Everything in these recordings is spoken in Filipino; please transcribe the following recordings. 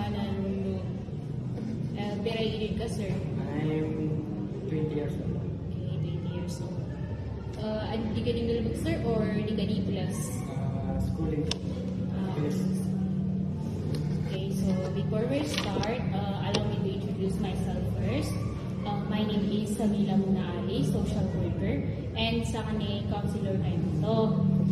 Mananulog. Beray edad ka, sir? I'm 20 years old. Okay, 20 years old. Di ka din nalabag, sir, or di ka di plus? Schooling. Yes. Okay, so before we start, allow me to introduce myself first. My name is Samila Muna Ali, social worker, and sa kanya counselor tayo dito.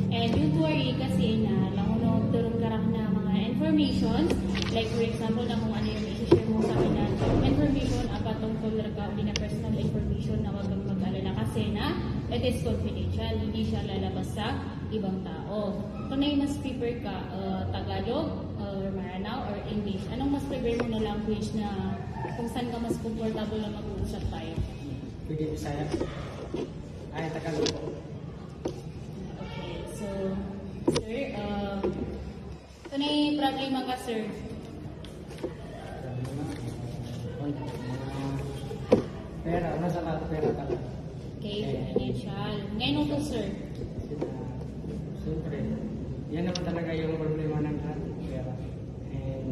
And don't worry kasi na lang turong karak na mga information, like for example na kung ano yung i-share mo sa akin na information about tungkol na personal information na wag kang mag-alala kasi na it is confidential, hindi siya lalabas sa ibang tao. Kung na mas prefer ka, Tagalog, or Maranao, or English, anong mas prefer mo na language na kung saan ka mas comfortable na mag-uusap tayo? Pwede Bisaya. Ay, Tagalog po. Okay, so, sir, ito na yung problema ka, sir. Pera, nasa lahat pera talaga. Okay, financial. Ngayon to, sir. Siyempre, yan naman talaga yung problema ng lahat. Pera. And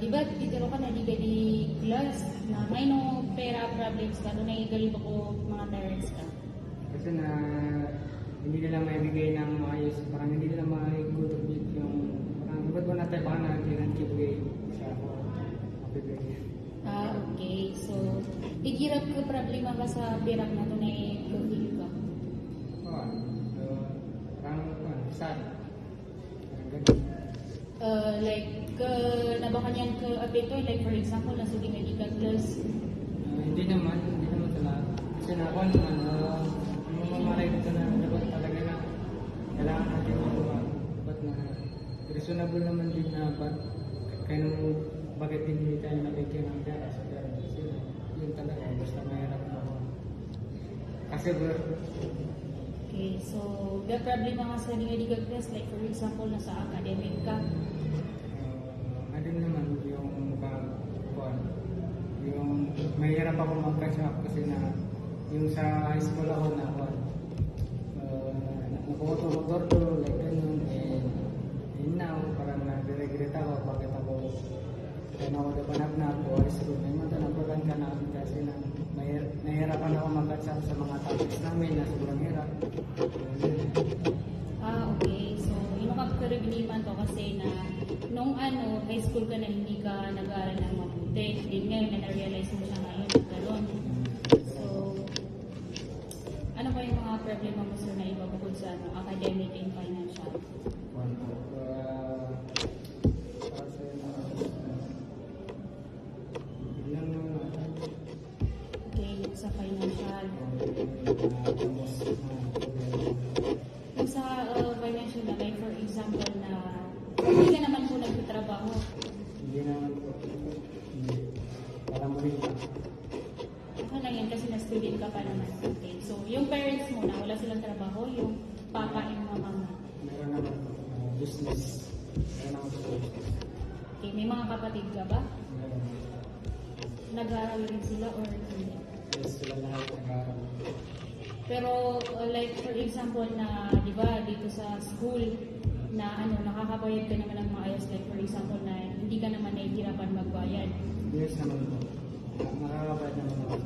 Di ba, ditiro ka na di ka di class na may no pera problems ka, no naigalib ako mga parents ka. kasi na hindi nila maibigay ng maayos, parang hindi nila maikutulit yung parang iba't ba natin baka na kinakibigay sa ako. Mabibigay. Okay. So, igirap ko problema ka sa pera na to na i-fulfill ka. Oo. Parang sad. Parang ganun. Like, nabakanyan ka apito, like for example, nasa di medical class. Hindi naman talaga. Kasi nakuha naman, mamamalay dito na dapat talaga na kailangan natin yung ba't na reasonable naman din na ba't kaya nung bakit hindi tayo nabigyan ng pera sa pera. Kasi yun talaga, basta mahirap na ako. Kasi bro, Okay, so, the problema nga sa di medical class, like for example, nasa academic ka. ano naman yung yung mahirap ako mag-catch up kasi na yung sa high school ako na nakuha to like ganun and now parang nag-regret ako bakit ako kaya ako dapat na ako high school naman tanapuran ka namin kasi na nahihirapan ako mag-catch up sa mga topics namin na sobrang hirap. Okay. So, yung kapkaragniman to kasi na nung high school ka na hindi ka nag-aaral ng mabuti. Din ngayon na na-realize mo siya ngayon na gano'n. So, ano ba yung mga problema mo sir na iba bukod sa academic and financial? Okay, yung sa financial. Yung sa financial na like for example na hindi ka naman po nagtatrabaho. Hindi naman po. Parang muli pa. Ano lang yan kasi na-student ka pa naman. Okay, so yung parents mo na wala silang trabaho, yung papa and mama mo. Meron naman po. Business. Meron naman po. Okay, may mga kapatid ka ba? Meron. Nag-aaral rin sila or hindi? Yes, sila lahat nag-aaral. Pero like for example na, di ba, dito sa school na nakakabayad ka naman ng maayos, like for example na hindi ka naman nahihirapan magbayad. Yes naman po. Nakakabayad naman ako.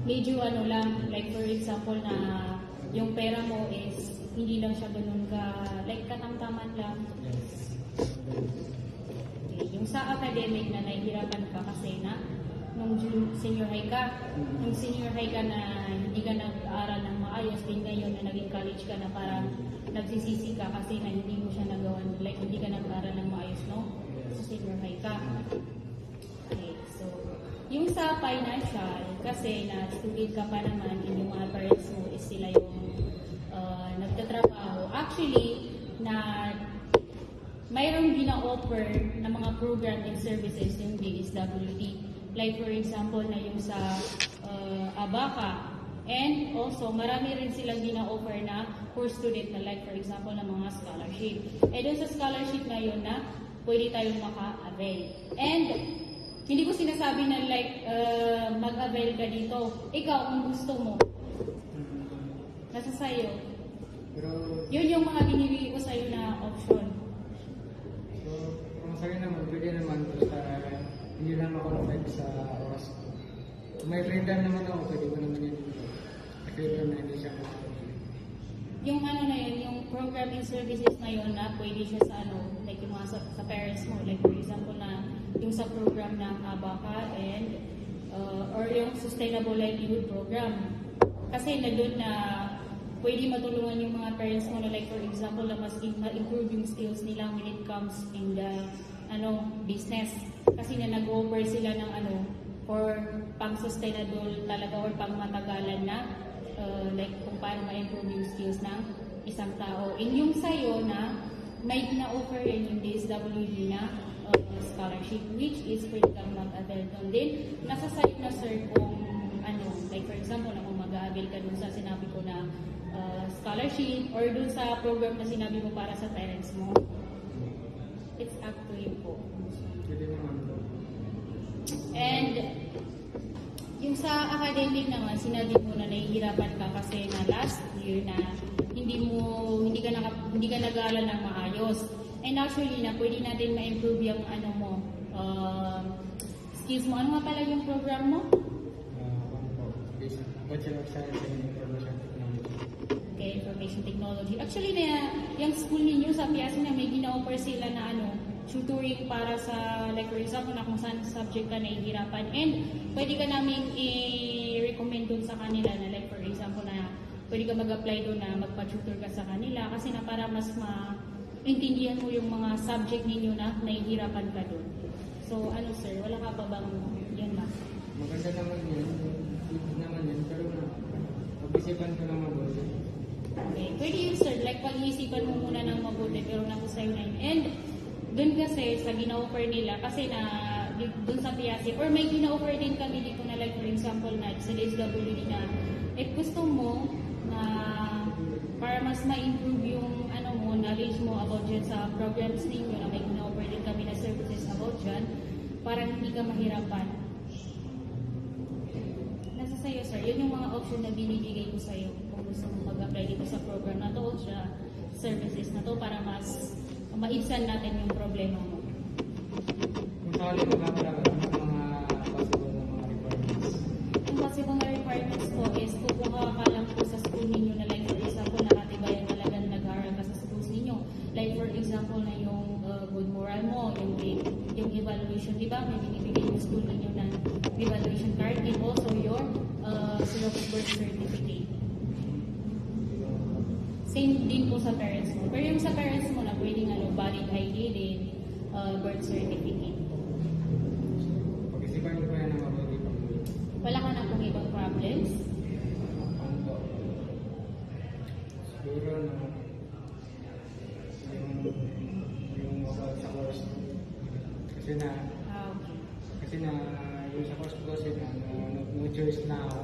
Medyo lang, like for example na yung pera mo is hindi lang siya ganun ka, like katamtaman lang. Yes. Okay. Yung sa academic na nahihirapan ka kasi na nung senior high ka, nung senior high ka na hindi ka nag-aaral ng maayos, din ngayon na naging college ka na parang nagsisisi ka kasi na hindi mo siya nagawan, like hindi ka nag-aaral ng maayos, no? Sa senior high ka. Okay, so, yung sa financial, kasi na student ka pa naman, and yung mga parents mo is sila yung nagtatrabaho. Actually, na mayroong gina-offer na mga program and services yung DSWD. Like for example na yung sa Abaca. And also, marami rin silang gina-offer na for student na like for example na mga scholarship. Eh doon sa scholarship na yun na pwede tayong maka-avail. And hindi ko sinasabi na like mag-avail ka dito. Ikaw, kung gusto mo. Nasa sayo. Pero, Yun yung mga binibigay ko sa'yo na option. so, sa oras ko. Kung may free time naman ako, pwede ko naman yun. Free time na hindi siya makakapagod. Yung ano na yun, yung programming services na yun na pwede siya sa ano, like yung mga sa parents mo, like for example na yung sa program ng Abaca and or yung Sustainable Livelihood Program. Kasi na doon na pwede matulungan yung mga parents mo na like for example na mas ma-improve yung skills nila when it comes in the business. Kasi na nag-offer sila ng for pang-sustainable talaga or pang-matagalan na like kung paano ma-improve yung skills ng isang tao. And yung sa'yo na may na-offer rin yung DSWD na scholarship which is pwede kang mag-avail doon din. Nasa sa'yo na sir kung like for example na kung mag-avail ka dun sa sinabi ko na scholarship or dun sa program na sinabi mo para sa parents mo. It's up to you po. Pwede naman po. And yung sa academic naman, sinabi mo na nahihirapan ka kasi na last year na hindi ka nag-aaral ng maayos. And actually na pwede natin ma-improve yung skills mo. Ano nga pala yung program mo? Bachelor of Science in Information Technology. Okay, Information Technology. Actually na yung school ninyo sa PIASI na may gina-offer sila na tutoring para sa, like for example, na kung saan subject ka nahihirapan. And pwede ka namin i-recommend dun sa kanila na like for example na pwede ka mag-apply dun na magpa-tutor ka sa kanila kasi na para mas maintindihan mo yung mga subject ninyo na nahihirapan ka dun. So sir, wala ka pa bang yun ma? Maganda naman yun. Good naman yun. Pero pag-isipan ko lang mabuti. Okay, pwede yun sir. Like pag-iisipan mo muna ng mabuti pero nasa sa'yo na yun. And dun kasi sa gina-offer nila kasi na dun sa PIASI or may gina-offer din kami dito na like for example na sa DSWD na if gusto mo na para mas ma-improve yung knowledge mo about dyan sa programs ninyo na may gina-offer din kami na services about dyan para hindi ka mahirapan. Nasa sa'yo sir, yun yung mga option na binibigay ko sa'yo kung gusto mo mag-apply dito sa program na to o sa services na to para mas maibsan natin yung problema mo. Kung sakali magkakaroon ng mga possible na mga requirements. Yung possible na requirements po is kukuha ka lang po sa school ninyo na like for example nakatibayan talaga na nag-aaral ka sa schools ninyo. Like for example na yung good moral mo, yung evaluation, di ba? May binibigay yung school ninyo na evaluation card and also your birth certificate. Same din po sa parents mo. Pero yung sa parents mo na pwedeng valid ID din, birth certificate. Pag-isipan ko yan na mabuti. Wala ka na pong ibang problems? Siguro na yung about sa course. Kasi na yung sa course ko kasi na no choice na ako.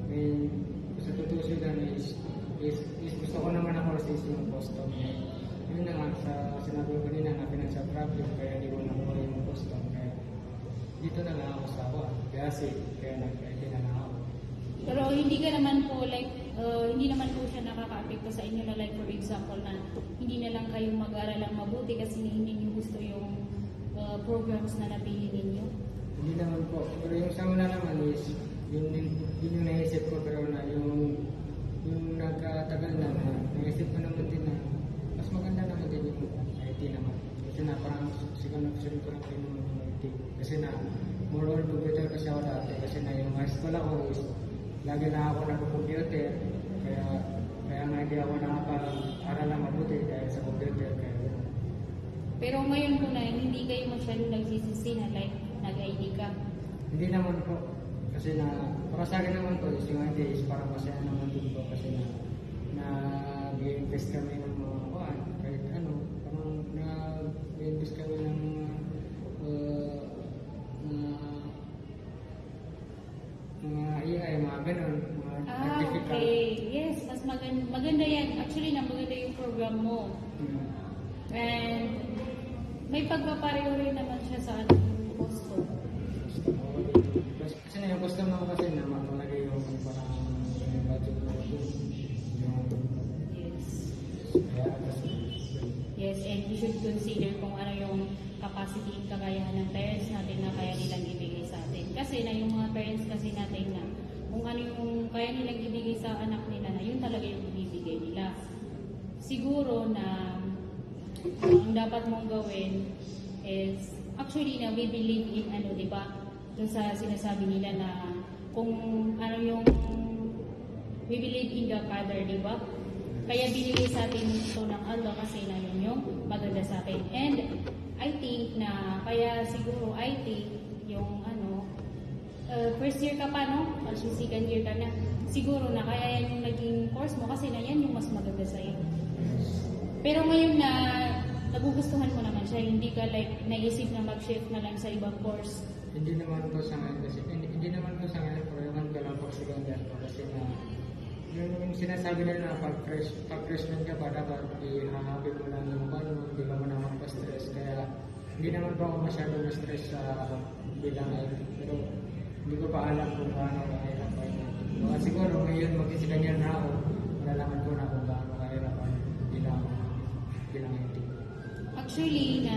I mean, sa tutusin lang is gusto ko naman ang course is yung Boston. Yun na nga, sinabi ko kanina na financial problem kaya hindi ko nakuha yung Boston. Kaya dito na lang ako sa kaya nag-ID na lang ako. Pero hindi ka naman po hindi naman po siya nakaka-apekto sa inyo na like for example na hindi na lang kayong mag-aral lang mabuti kasi hindi niyo gusto yung programs na napili ninyo. Hindi naman po. Pero yung sa una naman is yun yung naisip ko pero na yung nagkatagal na naisip ko naman din na mas maganda naman din yung IT naman. Kasi na parang siguro ko lang kayo naman yung IT. Kasi na more on computer kasi ako dati. Kasi na yung high school ako is lagi na ako nag-computer. Kaya nga hindi ako nakapag-aral na mabuti dahil sa computer. Pero ngayon po na hindi kayo masyadong nagsisisi na like nag-ID ka. Hindi naman po. Kasi para sa akin naman po, yung ID is parang masaya naman din po kasi nag-invest kami ng mga kahit parang nag-invest kami ng mga AI, mga ganun, mga certificate. Okay. Yes, mas maganda yan. Actually, maganda yung program mo. And may pagpapareho rin naman siya sa costo. Kasi na yung custom naman kasi na malagay yung parang yung budget mo Yes. kaya Yes, and we should consider kung ano yung capacity and kakayahan ng parents natin na kaya nilang ibigay sa atin. Kasi na yung mga parents kasi natin na kung ano yung kaya nilang ibigay sa anak nila na yun talaga yung ibibigay nila. Siguro na ang dapat mong gawin is actually na we believe in ano, di ba? Dun sa sinasabi nila na kung ano yung we believe in the Father, di ba? Kaya binigay sa atin ito ng Allah kasi na yun yung maganda sa atin. And I think na, kaya siguro I think yung ano, first year ka pa, no? Kasi second year ka na. Siguro na kaya yan yung naging course mo kasi na yan yung mas maganda sa iyo. Pero ngayon na nagugustuhan mo naman siya, hindi ka like naisip na mag-shift na lang sa ibang course. Hindi naman po sa ngayon kasi, hindi naman po sa ngayon, pero naman ko lang po sa ganyan po kasi na yung sinasabi nila na pag freshman ka pa dapat ihahapin mo lang yung ano, hindi ka mo na magpa-stress. Kaya hindi naman po ako masyadong na-stress sa bilang IT. Pero hindi ko pa alam kung paano kahirap pa yun. Baka siguro ngayon mag-second year na ako, malalaman ko na kung paano kahirap pa bilang IT. Actually, na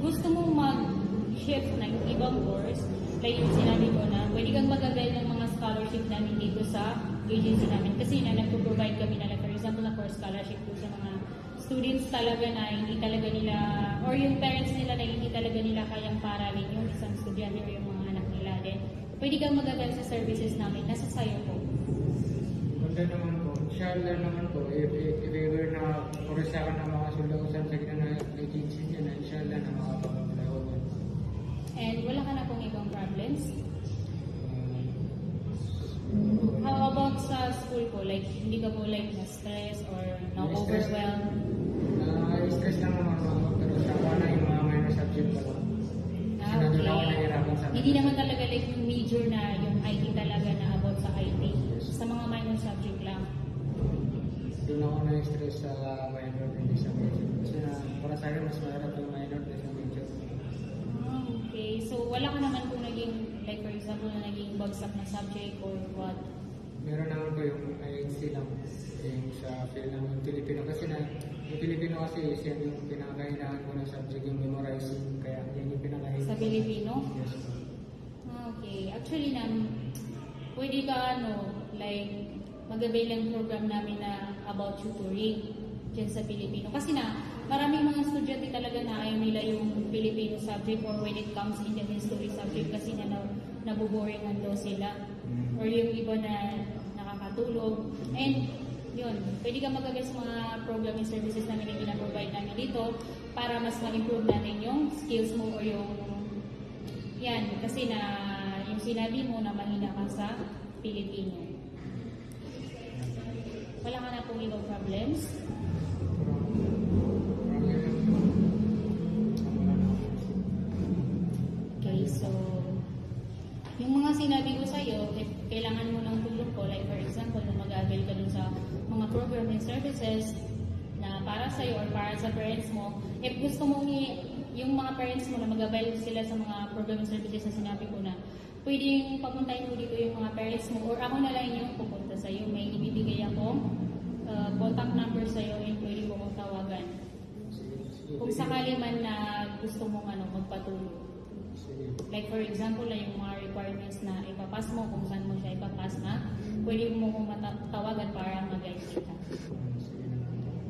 gusto mo mag-shift ng ibang course, like yung sinabi ko na pwede kang mag-avail ng mga scholarship namin dito sa agency namin kasi na nagpo-provide kami na like, for example na for scholarship po sa mga students talaga na hindi talaga nila or yung parents nila na hindi talaga nila kayang paralin yung isang estudyante o yung mga anak nila. Then, pwede kang mag-avail sa services namin. Nasa sayo po. Ganda naman po. Inshallah naman po, if ever na kurisa ka na makasulusan sa gina na agency niya na inshallah na makapag-apply ko. And wala ka na pong ibang problems? How about sa school po? Like, hindi ka po like na-stress or na-overwhelmed? Stress lang naman ako, pero sa na yung mga minor subject ko lang. Kasi nandun ako nahirapan sa Hindi naman talaga like yung major na yung IT talaga na about sa IT. Sa mga minor subject lang. Doon ako na-stress sa minor, hindi sa major. Kasi para sa akin, mas mahirap yung minor kaysa major. Okay. So, wala ka naman kung naging, like for example, na naging bagsak na subject or what? Meron naman po yung INC lang, yung sa field ng Filipino. Kasi yung Filipino kasi yan yung pinakakahinaan ko ng subject, yung memorizing. Kaya yan yung pinakahinaan. Sa Filipino? Yes po. Okay. Actually, pwede ka like, mag-avail ng program namin na about tutoring dyan sa Filipino. Kasi maraming mga estudyante talaga na ayaw nila yung Filipino subject or when it comes in the history subject kasi nabuboringan daw sila. Or yung iba na nakakatulog. And yun, pwede ka mag-avail sa mga programming services namin na pinaprovide namin dito para mas ma-improve natin yung skills mo or yung yan, kasi yung sinabi mo na mahina ka sa Filipino. Wala ka na pong ibang problems? Okay, so yung mga sinabi ko sa'yo, if kailangan mo ng tulong ko, like for example, na mag-avail ka dun sa mga programming services na para sa'yo or para sa parents mo, if gusto mo yung mga parents mo na mag-avail sila sa mga programming services na sinabi ko na, pwedeng papuntahin mo dito yung mga parents mo or ako na lang yung pupunta sa'yo. May ibibigay akong contact number sa'yo and pwede mo kong tawagan. Kung sakali man na gusto mong magpatulong. Like for example, yung mga requirements na ipapas mo, kung saan mo siya ipapas na, pwede mo kong tawagan para mag-guide kita.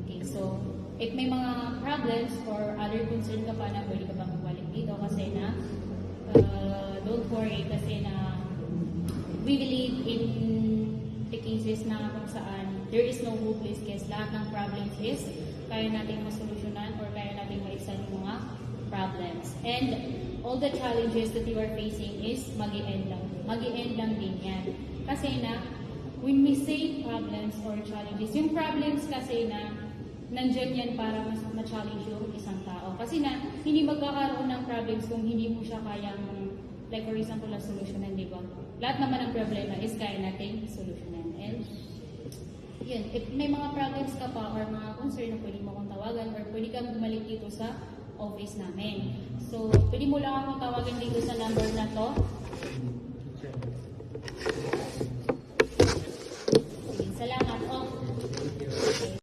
Okay, so, if may mga problems or other concern ka pa na pwede ka bang bumalik dito kasi don't worry kasi we believe in the cases na kung saan there is no hopeless case. Lahat ng problems is kaya nating masolusyonan or kaya nating maisan yung mga problems. And all the challenges that you are facing is mag-i-end lang. Mag-i-end lang din yan. Kasi when we say problems or challenges, yung problems kasi nandyan yan para mas ma-challenge yung isang tao. Kasi hindi magkakaroon ng problems kung hindi mo siya kayang, like for example, na solusyonan, di ba? Lahat naman ng problema is kaya natin solusyonan. And yun, if may mga problems ka pa or mga concern na pwede mo akong tawagan or pwede kang bumalik dito sa office namin. So, pwede mo lang akong tawagan dito sa number na to